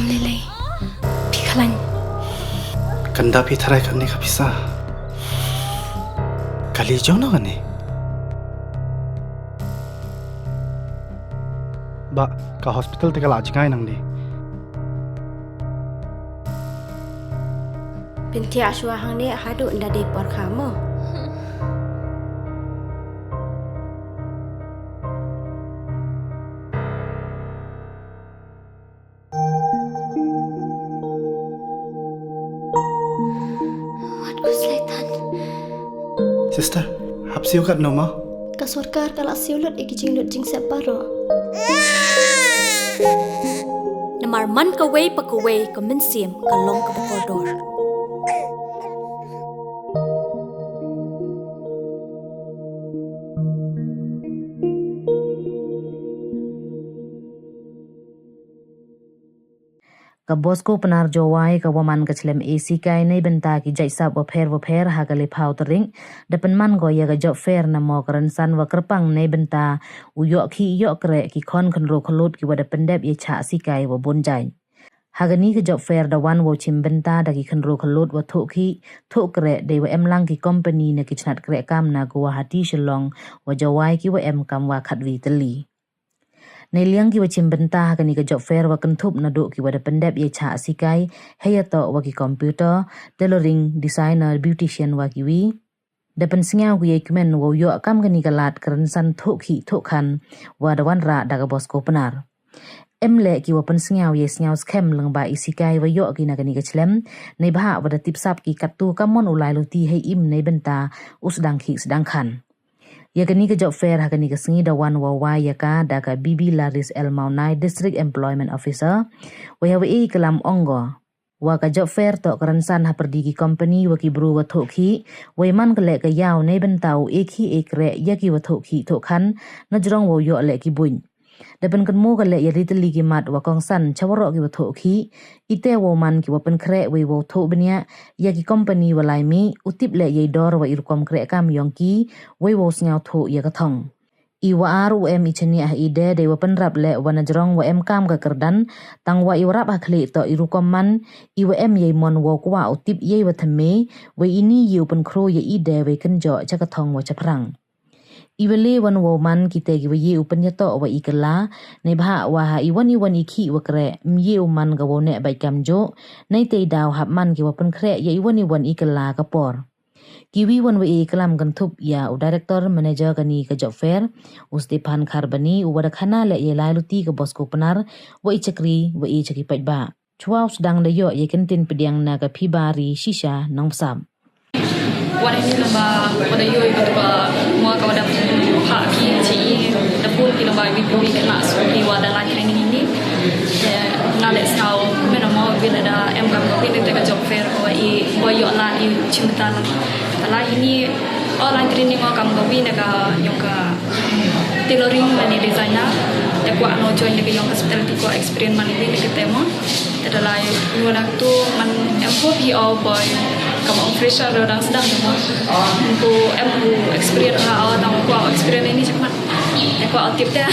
Lele, Pikalan. Kanda pitharai kan ni kapisa. Kali jauh na kan ni. Ba, ka hospital te kala ajngai nang ni. Binti aswa hang ni hadu nda de por kamu. Sister, hap siu kat no ma? Kasurkar kalau siulut iki jing separo. Namar man kaway pa kaway kaminsim kalong ka koridor. Ka Bosco penar jawai ka waman ka chlem AC kai nei benta ki jaisa bo pher ha gale phau tring depan man go ya ga job fair na mo karan san wa kerpang nei benta uyo ki yo kre ki khon khnro khlut ki wada pendep ye cha si kai wa bon jai hagani ka job fair da wan wo chim benta da ki khnro khlut wa tho ki tho kre de wa em lang ki company na ki chnat kre kam na Guwahati Shillong wa jawai ki wa em kam wa khatwi taliในเลี้ยงกิวชิมเบนตากันนี่ก็จบเฟร์ว่ากันทุบนาดูกิวดาเป็นเด็บเยชาสิไกเฮียโตว่ากิคอมพิวเตอร์เทเลอริงดีไซเนอร์บิวติเชียนว่ากิวีเดเป็นสิ่งเอากิเอกเมนว่าโยกำกันนี่ก็ลาดกระสันทุกขีทุกคันว่าดาวันระดากบอสโกปนาร์เอ็มเล่กิวเป็นสิ่งเอาเยสิ่งเอาสเข้มลังบ่ายสิไกว่าโยกินากันนี่ก็เฉลมในบ้าว่าดาติบซับกิกัดตัวกำมอนอุไลลุตีให้อิ่มในเบนตาอุสดังขีสดังคันยากนี่ก็จบเฟร์หากนี่ก็สิ่งดาวันว่าวายากาดากาบีบีลาริสเอลมาวนาย District Employment Officer ว่าเอาอีกลำองก็ว่าก็จบเฟร์ต่อกรันสันหาปดีกิคอมพานีว่ากิบรูวัตถุขีว่ามันก็เละก็ยาวในบรรเทาเอกขีเอกเรยากิวัตถุขีทุกขันนัดรองว่าโยเละกิบุญแต่เป็นกันโมกันเลยยาริตลีกิมัดว่ากองสันชาวรอกิวัตถุขีอีเตวมันกิว่าเป็นแคร์วิวัตถุบันเนียยากิคอมพานีว่าไลมีอุติบเลยยายดอร์ว่าอิรุกอมแคร์กามยองกีวิวัตสเงาถุยากระทองอีว่าอารูเอ็มอิชเนียอีเดเดว่าเป็นรับเละวันนัดรองว่าเอ็มกามกับกระดันตั้งว่าอีวรับหักเละต่ออิรุกอมมันอีว่าเอ็มยายมอนว่าว่าอุติบยายว่าทำเมว่าอีนี่อยู่เป็นครูยาอีเดว่ากันจ่อจะกระทองว่าจะพรังอีเวลีวันวมันกิเตกิวยีอุปนิยโตว่าอีกลาในบ้าว่าอีวันอีขีว่าแกระมีเยอุมันกับวเนใบกำโจในเตยดาวหับมันกิว่าเป็นแคระยอีวันอีกลากระปอร์กิวีวันว่าอีกลามกันทุบยาอุดีเรคเตอร์แมเนเจอร์กันนี่กับจ็อบเฟร์อุสติพันคาร์บานีอุวัดขนาเละยลายลุตีกับบอสโกปนาร์ว่าอีจักรีว่าอีจักรีปัจบ่าชัวร์สดังเลยโยยกันตินปเดียงนากับพี่บารีชิชาน้องซ้ำวันนี้เรามาวันนี้อยู่กับมัวกับดับผ่าขี้ชีดับพูดกินบายวิบุยกันละสุขีว่าได้ไลน์เทรนนิ่งนี้น่าเล็กสาวไม่รู้ว่าวิลดาเอ็มกับพี่นึกแต่กับจ็อบเฟร์ว่าอีว่าหยอดลานอีชิมตันแต่ละอีนี่ออนไลน์เทรนนิ่งว่ากับพี่นึกกับยองกับเทเลอริงมันนี่ดีไซน์นะแต่กว่าโนจอยนึกกับยองกับสเตลที่กว่าเอ็กซ์เพรียนมันนี่นึกกับเต็มแต่ละวันนั้นตัวมันเอ็มพูดพี่เอาบ่อยkamu fresher orang sedang cuma untuk experience orang tahu experience ini cuma aku tip dia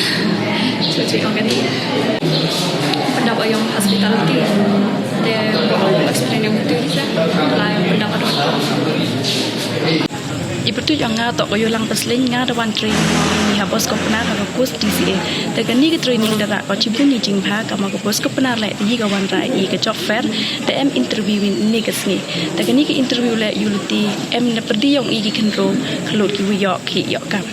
cuci orang ni pendapat yang hospitality dia experience yang betul saja lain pendapat orang Ipertu yang ngatok ko yung lang pasling nga dawan training ni habos ko penar ka kus DCA daga ni training dara ko chibun ni jingpha ka ma ko bos ko penar le ni ga wan rai i ka job fair da em interview ni kasni daga ni ka interview le yuluti em na perdi yung i ki khnro khlot ki wi yok ki yok kam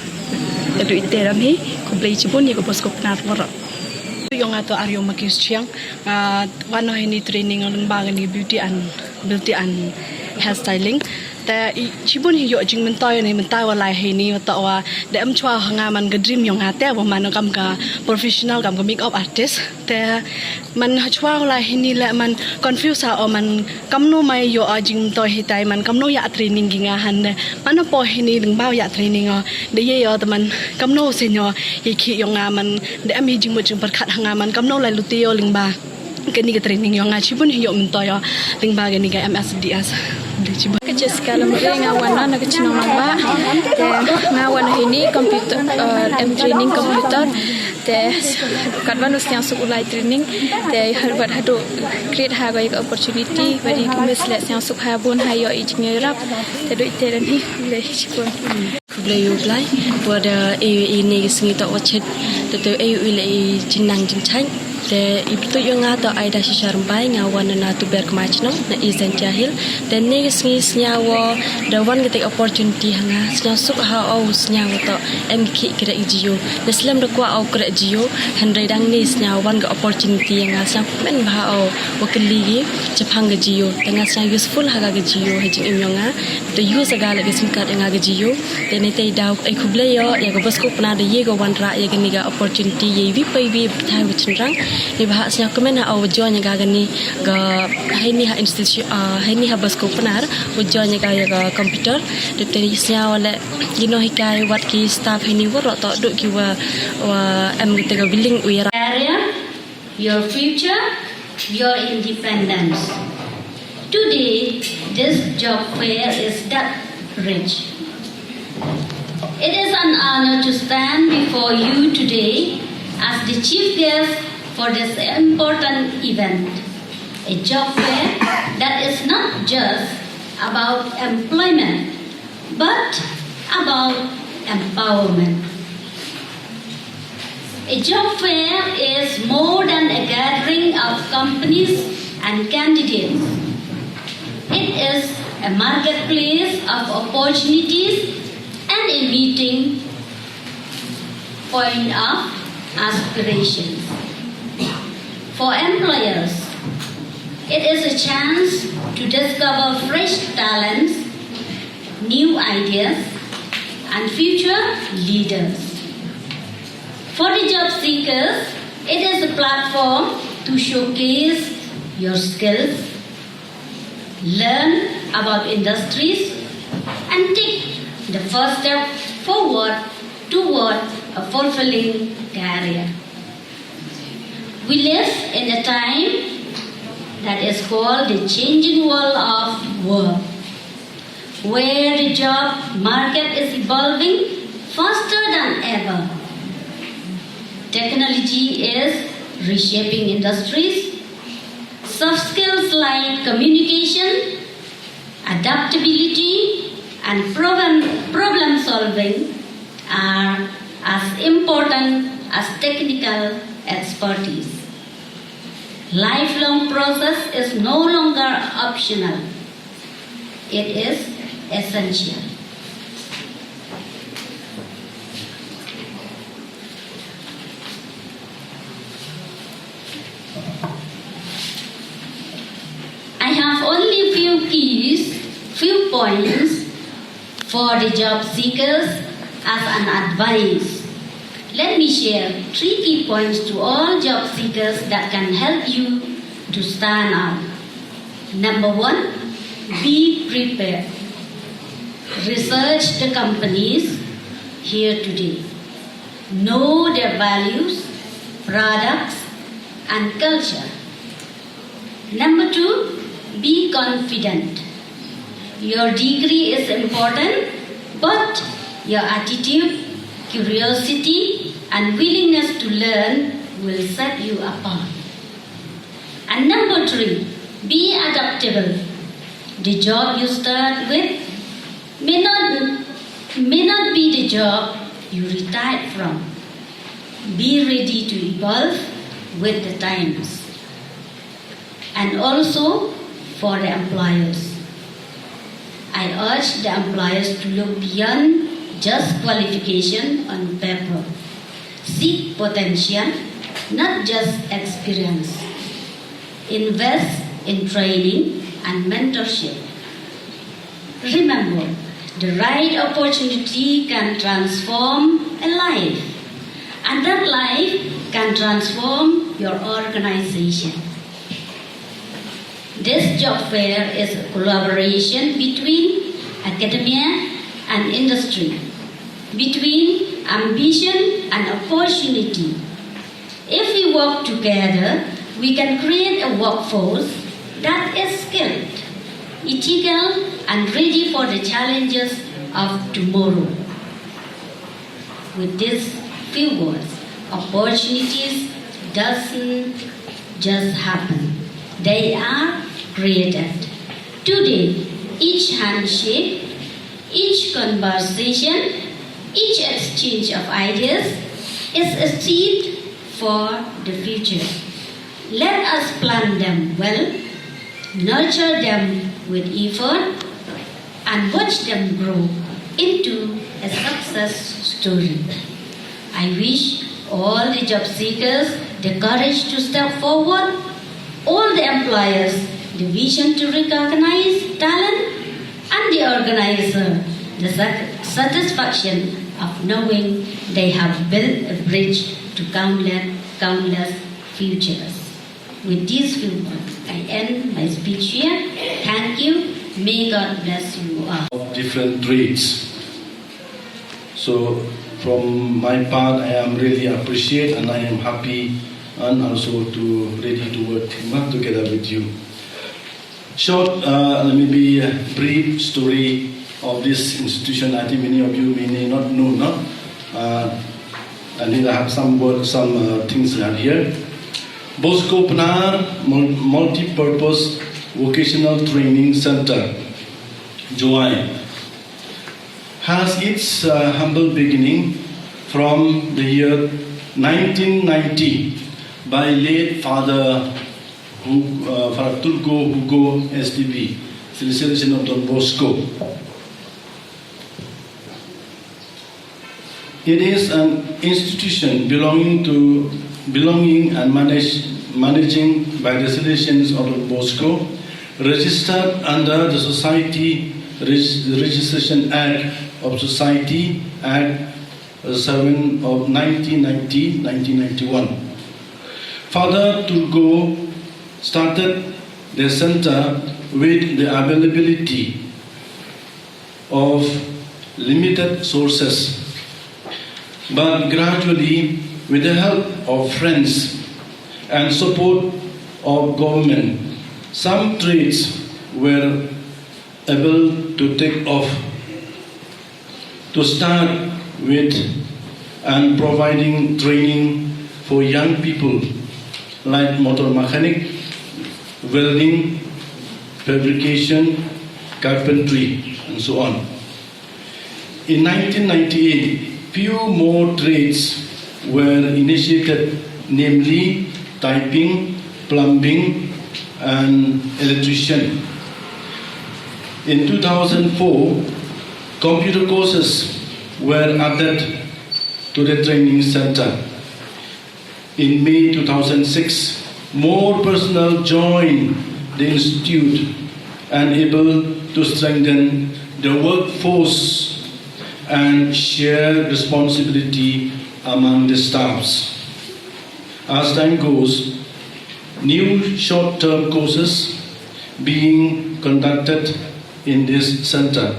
da du ite ram hi ko blai chibun ni ko bos ko penar wara yung ato aryo makis chiang wano ni training ang bagan ni beauty and hairstylingแต่ชิบุนหิโยจิงมันต่อยในมันตายว่าลายเฮนี่ว่าต่อว่าเดมชัวงานมันก็ดรีมยองหาแต่ว่ามันกำกับ professional กำกับ make up artist แต่มันชัวลายเฮนี่แหละมัน confuse เอามันกำโนไม่โยจิงต่อยให้ตายมันกำโนอยากเทรนนิ่งกิงอาหันเนี่ยมันพอเฮนี่ถึงบ้าอยากเทรนนิ่งเดี๋ยวแต่มันกำโนเสียยยี่ขี้ยองงานมันเดมมีจิงบ่จิงประคัดงานมันกำโนลายลุติโอลิงบ้ากันนี่ก็เทรนนิ่งยองงานชิบุนหิโยมันต่อยลิงบ้ากันนี่ก็ MSDS ชิบุนก็ Jessica Lamre ngawana nak chinong namba te ngawana ini komputer em training komputer te kadwan ustiang su ulai training te harbat hadu create hagai opportunity bari kumes le siang su habun hayo engineer rap te do ite ni le chikon Kublai ublai pada ini sengi tak wacet tu le jinang jinchang te itu yang ada aida sisarmbai ngawan na tu ber kemacno na izan jahil dan ne sengi senyawa dawan ketik opportunity hanga senyasuk ha au senyawa to mk kira ijio Islam dakwa au kira ijio handai dang ni senyawan ga opportunity yang asang men ba au wakili japang ga jio tengah sang useful haga ga jio hajing imyonga to use ga la gisingkat nga ga jio dan ne tai daw ai kublai yo ya ga basko pna de ye ga wan ra ya ga ni ga opportunity ye wi pai wi thai wichinrang ni bahasnya kemana awalnya gani ga ini ha institusi ini ha basko penar wajahnya gaya ga komputer detailnya wala gino hikai wat ki staff ini waro to duk ki wa em kita ga billing uira area your future your independence today this job fair is that rich it is an honor to stand before you today as the chief guest for this important event, a job fair that is not just about employment, but about empowerment. A job fair is more than a gathering of companies and candidates. It is a marketplace of opportunities and a meeting point of aspirations. For employers, it is a chance to discover fresh talents, new ideas, and future leaders. For the job seekers, it is a platform to showcase your skills, learn about industries, and take the first step forward toward a fulfilling career. We live in a time that is called the changing world of work, where the job market is evolving faster than ever. Technology is reshaping industries. Soft skills like communication, adaptability, and problem solving are as important as technical expertise. Lifelong process is no longer optional. It is essential. I have only few points for the job seekers as an advice. Let me share 3 key points to all job seekers that can help you to stand out. Number 1, be prepared. Research the companies here today. Know their values, products, and culture. Number 2, be confident. Your degree is important, but your attitude, curiosity, and willingness to learn will set you apart. And number 3, be adaptable. The job you start with may not be the job you retire from. Be ready to evolve with the times. And also for the employers. I urge the employers to look beyond just qualification on paper. Seek potential, not just experience. Invest in training and mentorship. Remember, the right opportunity can transform a life, and that life can transform your organization. This job fair is a collaboration between academia and industry, between ambition and opportunity. If we work together, we can create a workforce that is skilled, ethical, and ready for the challenges of tomorrow. With these few words, opportunities doesn't just happen. They are created. Today, each handshake, each conversation, each exchange of ideas is a seed for the future. Let us plant them well, nurture them with effort, and watch them grow into a success story. I wish all the job seekers the courage to step forward, all the employers the vision to recognize talent, and the organizer the satisfaction of knowing they have built a bridge to countless futures. With these few words, I end my speech here. Thank you. May God bless you all. Of different trades. So from my part, I am really appreciate and I am happy and also ready to work together with you. Short, let me be a brief story of this institution. I think many of you may not know, no? And then I have some things here. Bosco Penar Multi-Purpose Vocational Training Center, Joai, has its humble beginning from the year 1990 by late Father Turgo Hugo SDB, Celebration of Don Bosco. It is an institution belonging and managing by the Salesians of Don Bosco, registered under the Society Registration Act of Society Act 7 of 1991. Father Turgo started the center with the availability of limited sources, but gradually, with the help of friends and support of government, some trades were able to take off. To start with and providing training for young people like motor mechanic, welding, fabrication, carpentry, and so on. In 1998, few more trades were initiated, namely typing, plumbing, and electrician. In 2004, computer courses were added to the training center. In May 2006, more personnel joined the institute and able to strengthen the workforce and share responsibility among the staffs. As time goes, new short-term courses being conducted in this center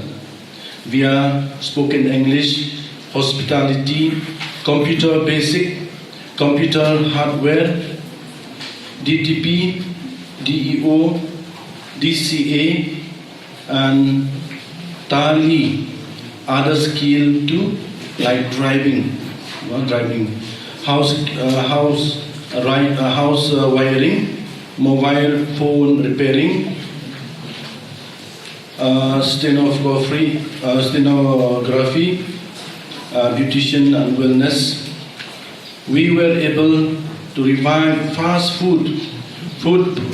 via spoken English, hospitality, computer basic, computer hardware, DTP, DEO, DCA, and Tali, other skill too, like driving, house wiring, mobile phone repairing, stenography, beautician and wellness. We were able to revive fast food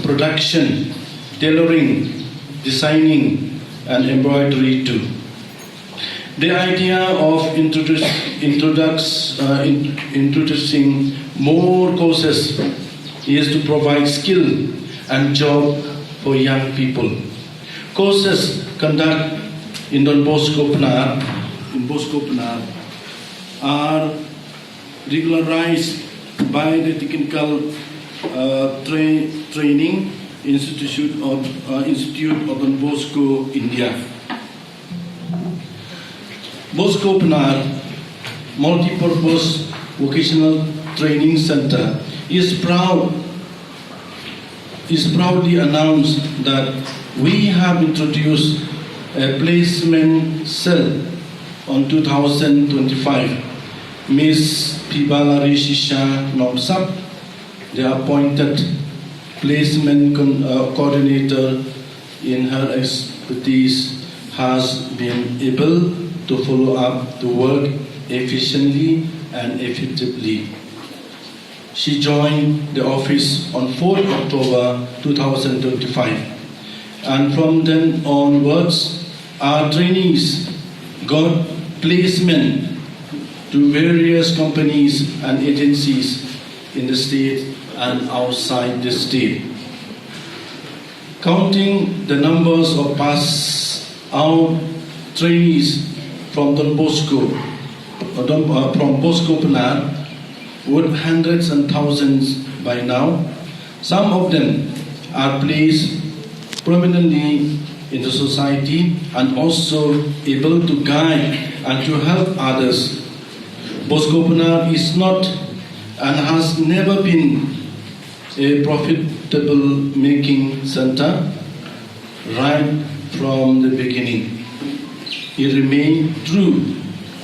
production, tailoring, designing, and embroidery too. The idea of introducing more courses is to provide skill and job for young people. Courses conducted in Don Bosco Penar are regularized by the Technical Training Institute of Don Bosco, India. Bosco Penar Multi-Purpose Vocational Training Center is proud is proudly announced that we have introduced a placement cell on 2025. Ms. Pibalari Shisha Nomsap, the appointed placement coordinator, in her expertise, has been able to follow up the work efficiently and effectively. She joined the office on 4th October 2025, and from then onwards, our trainees got placement to various companies and agencies in the state and outside the state. Counting the numbers of pass-out trainees from Don Bosco, from Bosco Penar, would hundreds and thousands by now. Some of them are placed prominently in the society and also able to guide and to help others. Bosco Penar is not and has never been a profitable making center right from the beginning. It remained true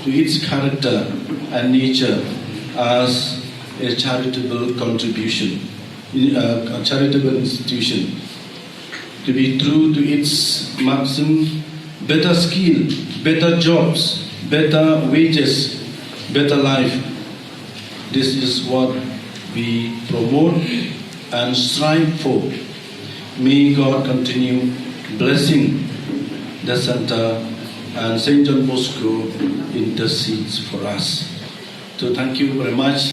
to its character and nature as a charitable contribution, a charitable institution. To be true to its maxim, better skill, better jobs, better wages, better life. This is what we promote and strive for. May God continue blessing the center, and St. John Bosco intercedes for us. So thank you very much.